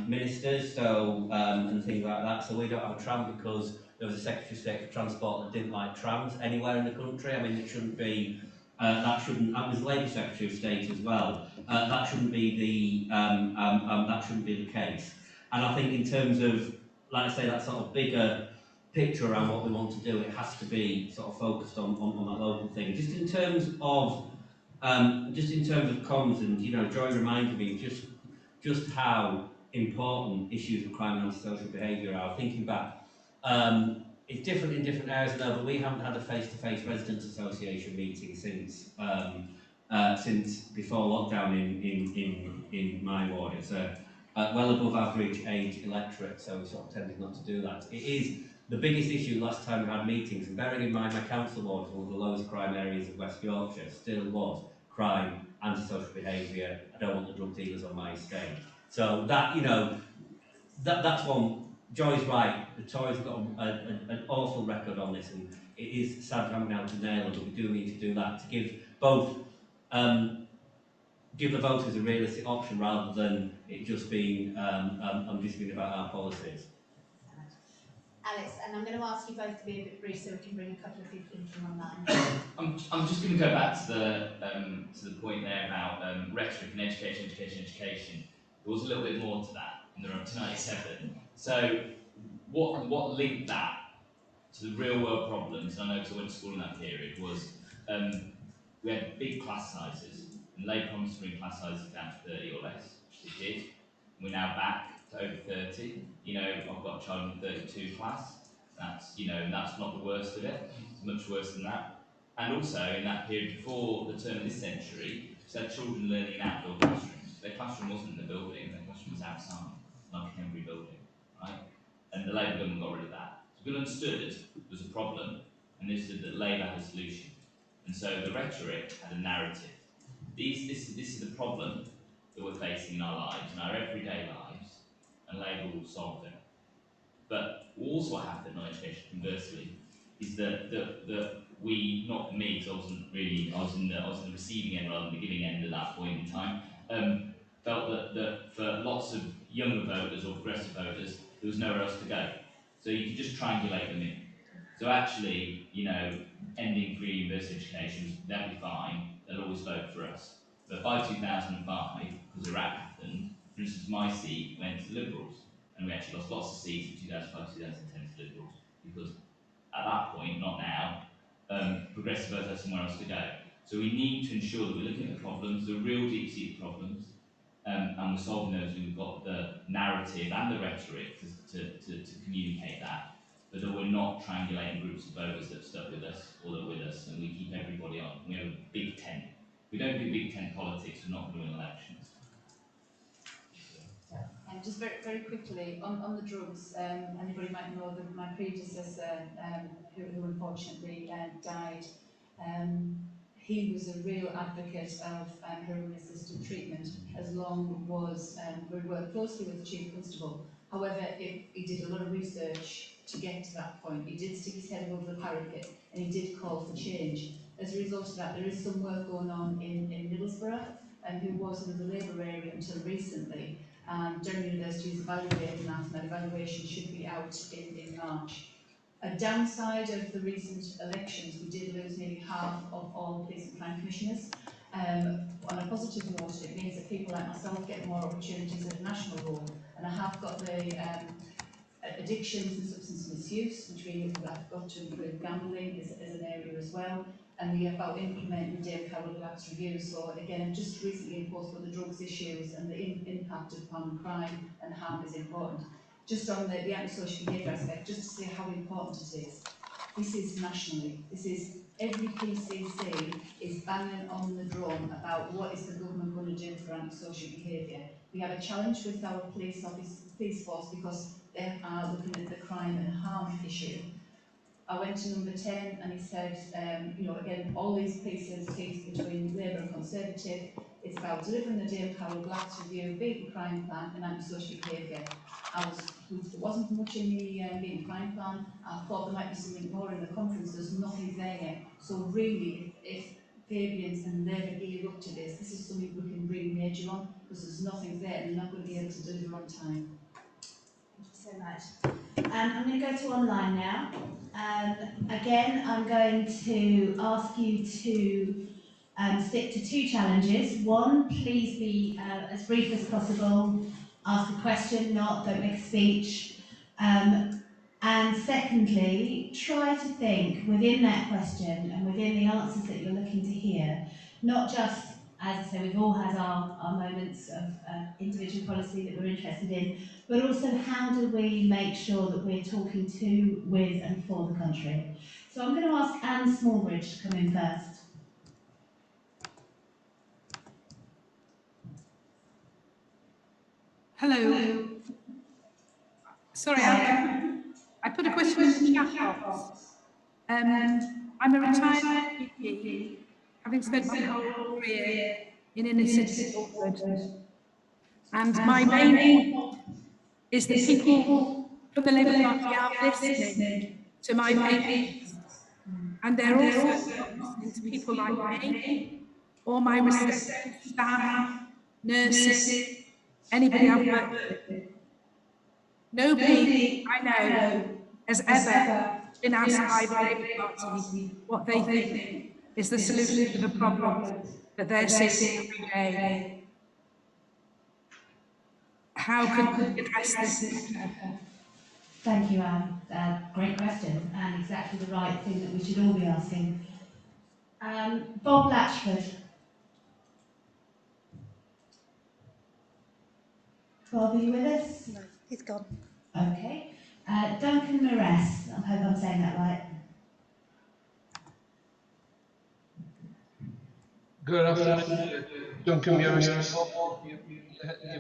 ministers, and things like that. So we don't have a tram because there was a Secretary of State for Transport that didn't like trams anywhere in the country. I mean, it shouldn't be. That was Labour Secretary of State as well. That shouldn't be the case. And I think in terms of, like I say, that sort of bigger picture around what we want to do, it has to be sort of focused on that local thing. Just in terms of Just in terms of comms, and Joy reminded me just how important issues of crime and antisocial behaviour are. Thinking back, it's different in different areas, I know, but we haven't had a face-to-face residents' association meeting since before lockdown in my ward. It's a well above average age electorate, so we sort of tended not to do that. It is the biggest issue last time we had meetings, and bearing in mind my council ward was one of the lowest crime areas of West Yorkshire, still was crime, antisocial behaviour, I don't want the drug dealers on my estate. So that, that's one. Joy's right, the Tories have got an awful record on this, and it is sad having now to nail it, but we do need to do that to give both, give the voters a realistic option rather than it just being, I'm just thinking about our policies. Alex, and I'm going to ask you both to be a bit brief so we can bring a couple of people in from online. I'm just going to go back to the point there about rhetoric and education. There was a little bit more to that in the 1997. So what linked that to the real world problems, and I know because I went to school in that period, was we had big class sizes, and Labour promised to bring class sizes down to 30 or less, which it did. We're now back to over 30. I've got a child in the 32 class. That's, that's not the worst of it. It's much worse than that. And also, in that period before the turn of this century, we had children learning in outdoor classrooms. Their classroom wasn't in the building, their classroom was outside, like a Henbury building, right? And the Labour government got rid of that. So people understood there was a problem, and they understood that Labour had a solution. And so the rhetoric had a narrative. This is the problem that we're facing in our lives, in our everyday lives, and Labour will solve it. But also what happened on education, conversely, is that we, not me, because I was in the receiving end rather than the giving end at that point in time, felt that for lots of younger voters or progressive voters, there was nowhere else to go. So you could just triangulate them in. So actually, ending free university education, that'd be fine, they'll always vote for us. But by 2005, because Iraq happened, for instance, my seat went to Liberals. And we actually lost lots of seats in 2005, 2010 to Liberals, because at that point, not now, progressive voters have somewhere else to go. So we need to ensure that we're looking at the problems, the real deep-seated problems, and we're solving those. We've got the narrative and the rhetoric to communicate that, but that we're not triangulating groups of voters that stuck with us or that are with us, and we keep everybody on. We have a big tent. If we don't do big tent politics, we're not going to win elections. And just very, very quickly, on the drugs, anybody might know that my predecessor, who unfortunately died, he was a real advocate of heroin-assisted treatment, as long as we worked closely with the Chief Constable. However, he did a lot of research to get to that point. He did stick his head above the parapet, and he did call for change. As a result of that, there is some work going on in Middlesbrough, who was in the Labour area until recently. Durham University is evaluating that, and that evaluation should be out in March. A downside of the recent elections, we did lose nearly half of all police and crime commissioners. On a positive note, it means that people like myself get more opportunities at a national role, and I have got the addictions and substance misuse, which we have got to improve. Gambling is an area as well. And we are about implementing the Dave Carroll-Black's review. So again, just recently imposed on the drugs issues and the impact upon crime and harm is important. Just on the antisocial behaviour aspect, just to say how important it is. This is nationally. This is every PCC is banging on the drum about what is the government going to do for antisocial behaviour. We have a challenge with our police force because they are looking at the crime and harm issue. I went to number 10 and he said, again, all these pieces between Labour and Conservative, it's about delivering the Dale Carroll-Black's review, beating crime plan and antisocial behaviour. There wasn't much in the beating crime plan. I thought there might be something more in the conference. There's nothing there yet. So really, if Fabians and Labour gear up to this is something we can really major on, because there's nothing there and they're not going to be able to deliver on time. Thank you so much. I'm going to go to online now. Again, I'm going to ask you to stick to 2 challenges. One, please be as brief as possible. Ask a question, don't make a speech. And secondly, try to think within that question and within the answers that you're looking to hear, not just, as I say, we've all had our moments of individual policy that we're interested in, but also how do we make sure that we're talking to, with and for the country. So I'm going to ask Anne Smallbridge to come in first. Hello. Sorry, I put a question in the chat box. I'm a retired GP, having spent my whole career in inner city Auckland. And my main point is that people from the Labour Party aren't listening to my patients. And they're also not listening to people like me, or my reception staff, nurses, anybody I've worked with. Nobody I know has ever been asked by the Labour Party what they think is the solution to the problems that they're seeing every day. How can we address this better? Thank you, Anne. Great question, and exactly the right thing that we should all be asking. Bob Latchford. Bob, are you with us? No, he's gone. Okay. Duncan Mores, I hope I'm saying that right. Good afternoon, Duncan Mures.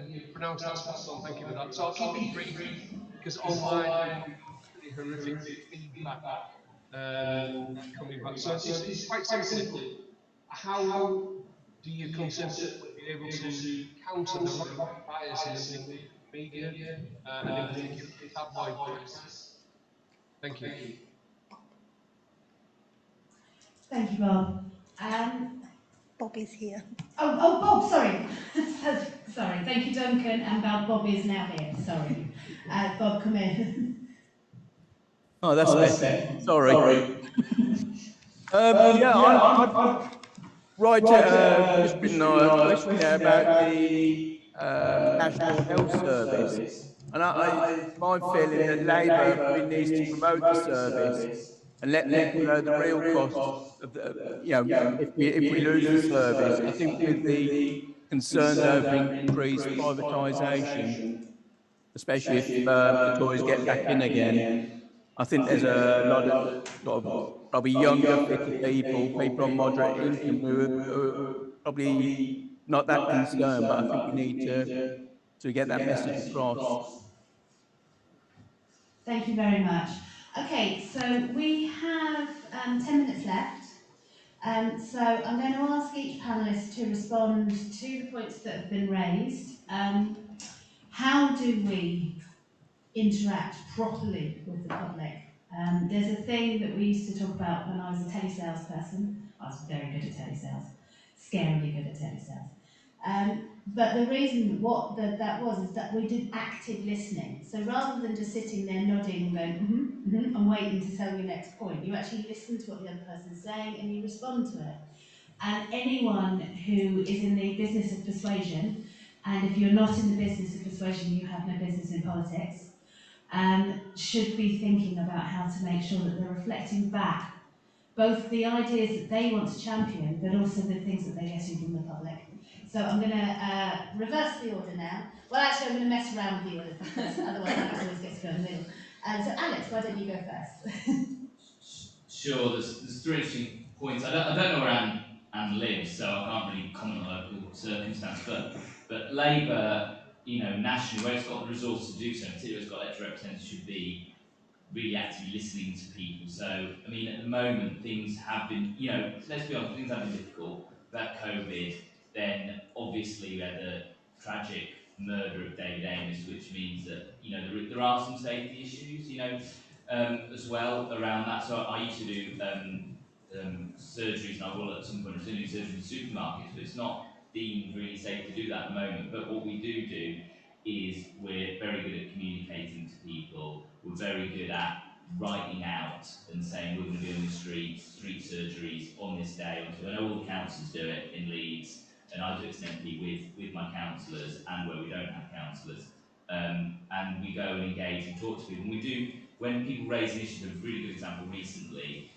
You pronounced that spot on, thank you for that. So I'll keep it brief because online pretty horrific feedback coming back. So it's quite simply, how do you consider that we'll be able to counter the right bias in the mainstream media and in particular the tabloid press? Thank you. Thank you, Bob. Bobby's here. Oh, Bob, sorry. Sorry, thank you, Duncan, and Bob is now here, sorry. Bob, come in. Oh, that's better. Sorry. Yeah, I'd write just written a question there about the National Health Service. And my feeling that Labour really needs to promote the service and let people know the real cost of the, if we lose the service. I think with the concerns over increased privatisation, especially if the Tories get back in again, I think there's a lot of sort of probably younger, fitter people on moderate income who are probably not that concerned, but I think we need to get that message across. Thank you very much. Okay, so we have 10 minutes left. So I'm going to ask each panellist to respond to the points that have been raised. How do we interact properly with the public? There's a thing that we used to talk about when I was a telesales person. I was very good at telesales, scarily good at telesales. But the reason that was is that we did active listening. So rather than just sitting there nodding and going, and waiting to tell your next point, you actually listen to what the other person's saying and you respond to it. And anyone who is in the business of persuasion, and if you're not in the business of persuasion, you have no business in politics, should be thinking about how to make sure that they're reflecting back both the ideas that they want to champion, but also the things that they're getting from the public. So I'm going to reverse the order now. Well, actually, I'm going to mess around with the order first, otherwise Alex always gets to go in the middle. So Alex, why don't you go first? Sure, there's three interesting points. I don't know where Anne lives, so I can't really comment on local circumstance, but Labour, nationally, where it's got the resource to do so, particularly it's got elected representatives, should be really actively listening to people. So, I mean, at the moment, things have been, let's be honest, things have been difficult. About COVID, then obviously we had the tragic murder of David Amos, which means that, there are some safety issues, as well around that. So I used to do surgeries, and I will at some point, I'm still doing surgery in supermarkets, but it's not deemed really safe to do that at the moment. But what we do is we're very good at communicating to people. We're very good at writing out and saying we're going to be on the street surgeries on this day. I know all the councillors do it in Leeds, and I do it as an MP with my councillors and where we don't have councillors. And we go and engage and talk to people. And we do, when people raise initiatives, a really good example recently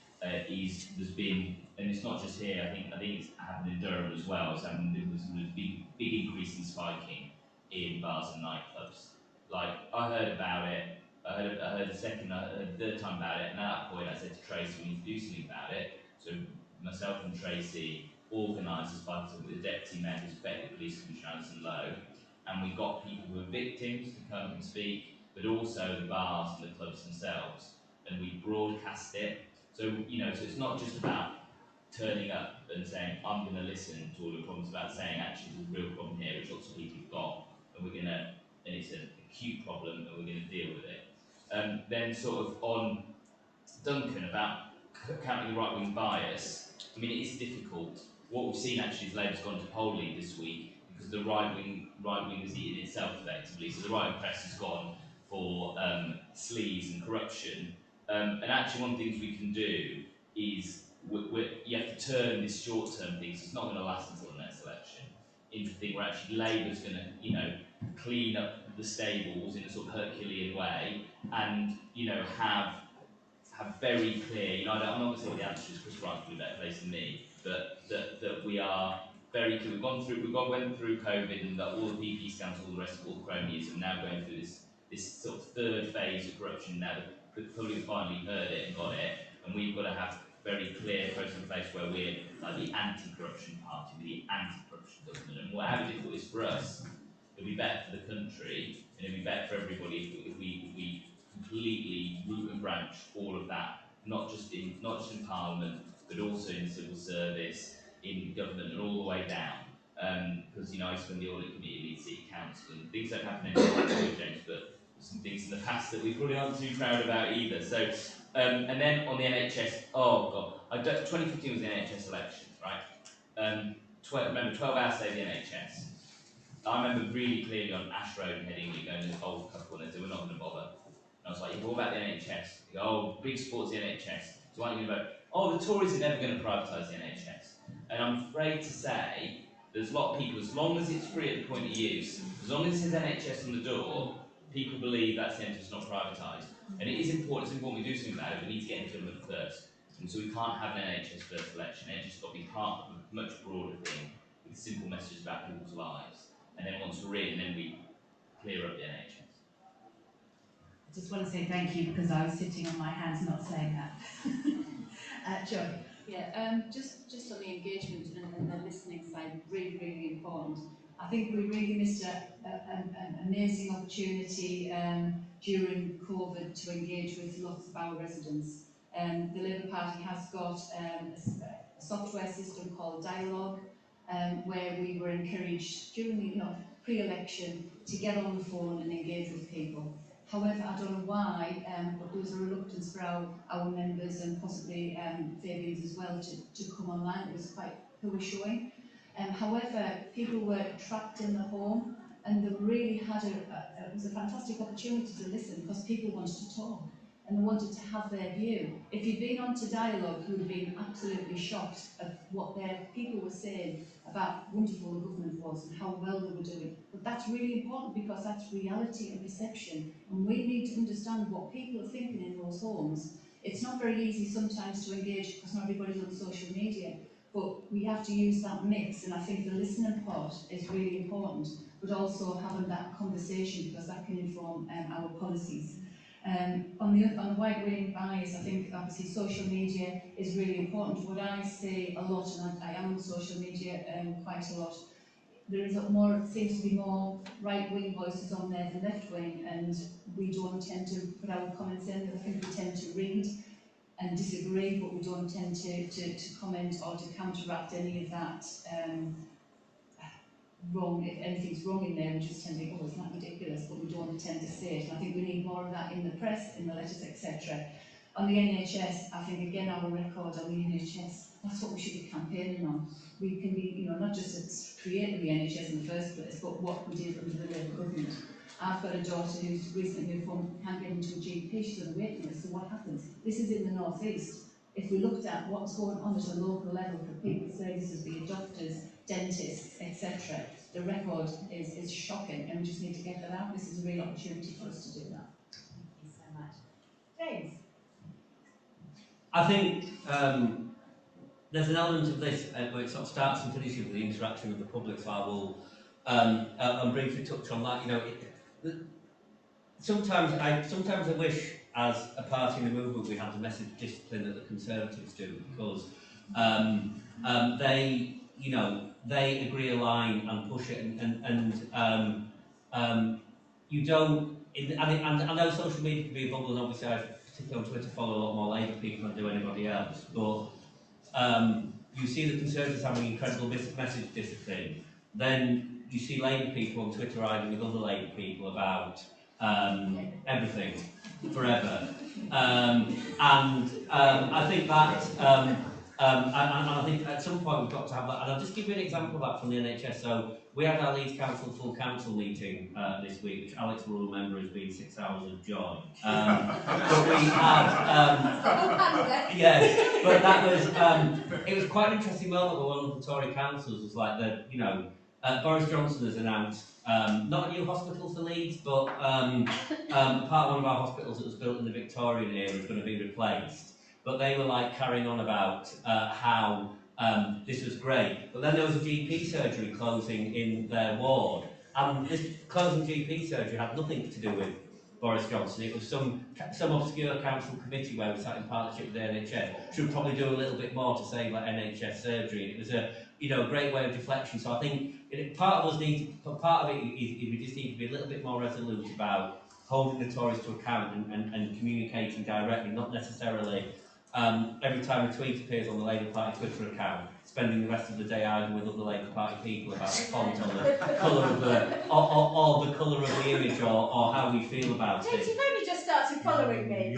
is there's been, and it's not just here, I think it's happened in Durham as well, there was a big increase in spiking in bars and nightclubs. Like, I heard about it, I heard a third time about it, and at that point I said to Tracy, we need to do something about it. So myself and Tracy organised as part of the Deputy Mayor, who's effectively Police Commissioner Alison Lowe, and we got people who were victims to come and speak, but also the bars and the clubs themselves, and we broadcast it. So, so it's not just about turning up and saying, I'm going to listen to all the problems, about saying, actually, there's a real problem here, which lots of people have got, and it's an acute problem, and we're going to deal with it. Then sort of on Duncan about counting the right-wing bias, I mean, it is difficult. What we've seen actually is Labour's gone to poll lead this week because the right-wing has eaten itself effectively. So the right-wing press has gone for sleaze and corruption. And actually one of the things we can do is you have to turn this short-term thing, so it's not going to last until the next election, into a thing where actually Labour's going to, clean up the stables in a sort of Herculean way and, have very clear, I'm not going to say what the answer is, Chris Wright's probably a better place than me, but that we are very clear. Went through COVID and all the PP scams, all the rest of all the cronyism, now going through this sort of third phase of corruption now the public have finally heard it and got it, and we've got to have very clear process in place where we're like the anti-corruption party, the anti-corruption government, and however difficult it is for us, it'll be better for the country, and it'll be better for everybody if we completely root and branch all of that, not just in Parliament, but also in civil service, in government, and all the way down. Because I used to run the audit committee, lead city council, and things don't happen anymore, James, but some things in the past that we probably aren't too proud about either. So, and then on the NHS, oh god, 2015 was the NHS elections, right? Remember 12 hours saved the NHS. I remember really clearly on Ash Road in Headingley going to this old couple and they said, we're not going to bother. And I was like, yeah, what about the NHS? They go, oh, big support's the NHS. So why don't you vote? Oh, the Tories are never going to privatise the NHS. And I'm afraid to say, there's a lot of people, as long as it's free at the point of use, as long as it says NHS on the door, people believe that NHS is not privatised. And it is important, it's important we do something about it, but we need to get into it first. And so we can't have an NHS first election, it's just got to be part of a much broader thing, with simple messages about people's lives. And then once we're in, then we clear up the NHS. I just want to say thank you because I was sitting on my hands not saying that. Jo. Yeah, just on the engagement and the listening side, really, really important. I think we really missed an amazing opportunity during COVID to engage with lots of our residents. The Labour Party has got a software system called Dialogue, where we were encouraged during the pre-election to get on the phone and engage with people. However, I don't know why, but there was a reluctance for our members and possibly Fabians as well to come online. It was quite poor showing. However, people were trapped in the home and they really had it was a fantastic opportunity to listen because people wanted to talk and they wanted to have their view. If you'd been on to Dialogue, you would have been absolutely shocked at what their people were saying about wonderful the government was and how well they were doing. But that's really important because that's reality and perception. And we need to understand what people are thinking in those homes. It's not very easy sometimes to engage because not everybody's on social media. But we have to use that mix, and I think the listening part is really important, but also having that conversation because that can inform our policies. On the right-wing bias, I think obviously social media is really important. What I say a lot, and I am on social media quite a lot, there is seems to be more right-wing voices on there than left-wing, and we don't tend to put our comments in. I think we tend to read and disagree, but we don't tend to comment or to counteract any of that wrong. If anything's wrong in there, we just tend to think, oh, it's not ridiculous, but we don't tend to say it. And I think we need more of that in the press, in the letters, etc. On the NHS, I think again our record on the NHS, that's what we should be campaigning on. We can be, not just creating the NHS in the first place, but what we did under the Labour government. I've got a daughter who's recently moved from, can't get into a GP, she's on a waiting list, so what happens? This is in the North East. If we looked at what's going on at a local level for people's services, be it doctors, dentists, etc., the record is shocking, and we just need to get that out. This is a real opportunity for us to do that. Thank you so much. James? I think there's an element of this where it sort of starts and finishes with the interaction with the public, so I will briefly touch on that. You know, sometimes I wish, as a party in the movement, we had the message discipline that the Conservatives do, because they, you know, they agree a line and push it, and you don't. And I know social media can be a bubble, and obviously I, particularly on Twitter, follow a lot more Labour people than I do anybody else, but you see the Conservatives having incredible message discipline, then you see Labour people on Twitter arguing with other Labour people about everything, forever. And I think that, and I think at some point we've got to have that, and I'll just give you an example of that from the NHS. So we had our Leeds Council full council meeting this week, which Alex will remember has been 6 hours of joy. But we had, yes, but that was, it was quite an interesting moment where one of the Tory councillors was like, you know, Boris Johnson has announced not a new hospital for Leeds, but part of one of our hospitals that was built in the Victorian era is going to be replaced. But they were like carrying on about how this was great. But then there was a GP surgery closing in their ward, and this closing GP surgery had nothing to do with Boris Johnson. It was some obscure council committee where we sat in partnership with the NHS. Should probably do a little bit more to save like NHS surgery. And it was a great way of deflection. So I think part of it is we just need to be a little bit more resolute about holding the Tories to account and communicating directly, not necessarily every time a tweet appears on the Labour Party Twitter account, spending the rest of the day arguing with other Labour Party people about the font or the colour of or the colour of the image or how we feel about James, it. you've only just started following me.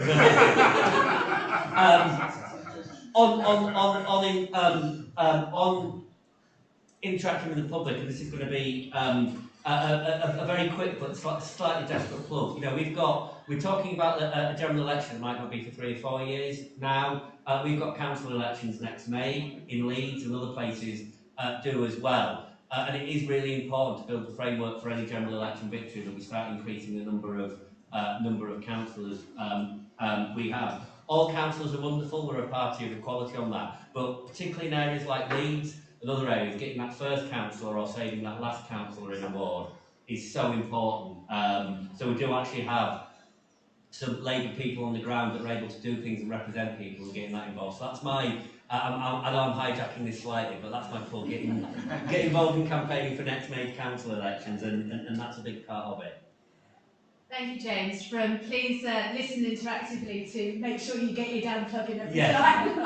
On interacting with the public, and this is going to be a very quick but slightly desperate plug. You know, we're talking about a general election that might not be for 3 or 4 years now. We've got council elections next May in Leeds, and other places do as well. And it is really important to build a framework for any general election victory that we start increasing the number of councillors we have. All councillors are wonderful. We're a party of equality on that, but particularly in areas like Leeds and other areas, getting that first councillor or saving that last councillor in a ward is so important. So we do actually have some Labour people on the ground that are able to do things and represent people and getting that involved. So that's my, I know I'm hijacking this slightly, but that's my pull, get involved in campaigning for next May council elections, and that's a big part of it. Thank you, James. Please listen interactively to make sure you get your damn plug in every Yeah. time.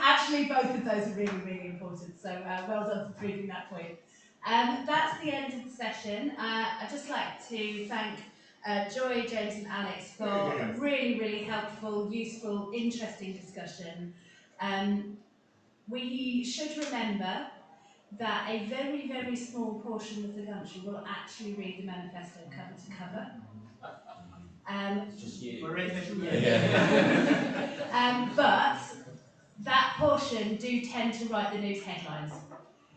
Actually, both of those are really, really important. So well done for proving that point. That's the end of the session. I'd just like to thank Joy, James and Alex for a really, really helpful, useful, interesting discussion. We should remember that a very, very small portion of the country will actually read the manifesto cover to cover. Just you. But that portion do tend to write the news headlines.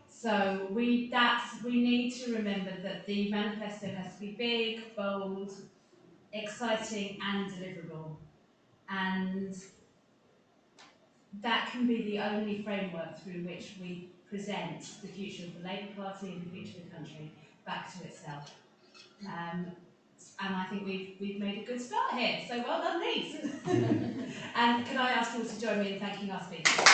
So we need to remember that the manifesto has to be big, bold, exciting and deliverable. And that can be the only framework through which we present the future of the Labour Party and the future of the country back to itself. And I think we've made a good start here, so well done, Leeds. And can I ask you all to join me in thanking our speakers?